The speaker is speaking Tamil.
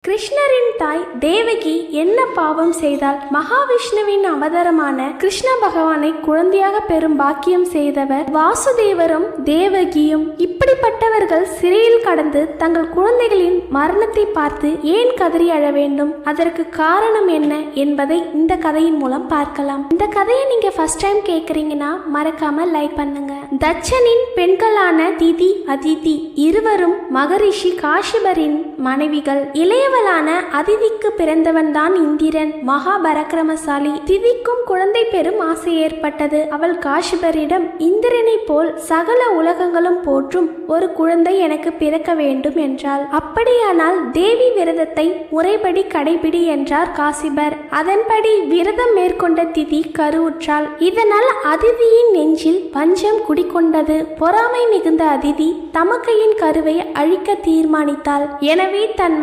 கிருஷ்ணரின் தாய் தேவகி என்ன பாவம் செய்தால் மகாவிஷ்ணுவின் அவதாரமான கிருஷ்ண பகவானை குழந்தையாக பெறும் பாக்கியம் செய்தவர் வாசுதேவரும் தேவகியும். இப்படிப்பட்டவர்கள் சிறையில் கடந்து தங்கள் குழந்தைகளின் மரணத்தை பார்த்து ஏன் கதறி அழ வேண்டும், அதற்கு காரணம் என்ன என்பதை இந்த கதையின் மூலம் பார்க்கலாம். இந்த கதையை நீங்க ஃபர்ஸ்ட் டைம் கேட்குறீங்கன்னா மறக்காம லைக் பண்ணுங்க. தட்சனின் பெண்களான திதி அதிதி இருவரும் மகரிஷி காஷ்யபரின் மனைவிகள். இளையவளான அதிதிக்கு பிறந்தவன் தான் இந்திரன், மகா பராக்கிரமசாலி. திதிக்கும் குழந்தை பெறும் ஆசை ஏற்பட்டது. அவள் காஷ்யபரிடம், இந்திரனை போல் சகல உலகங்களும் போற்றும் ஒரு குழந்தை எனக்கு பிறக்க வேண்டும் என்றாள். அப்படியானால் தேவி விரதத்தை முறைப்படி கடைபிடி என்றார் காசிபர். அதன்படி விரதம் மேற்கொண்ட திதி கருவுற்றாள். இதனால் அதிதியின் நெஞ்சில் பஞ்சம் குடிகொண்டது. பொறாமை மிகுந்த அதிதி தமக்கையின் கருவை அழிக்க தீர்மானித்தாள். எனவே தன்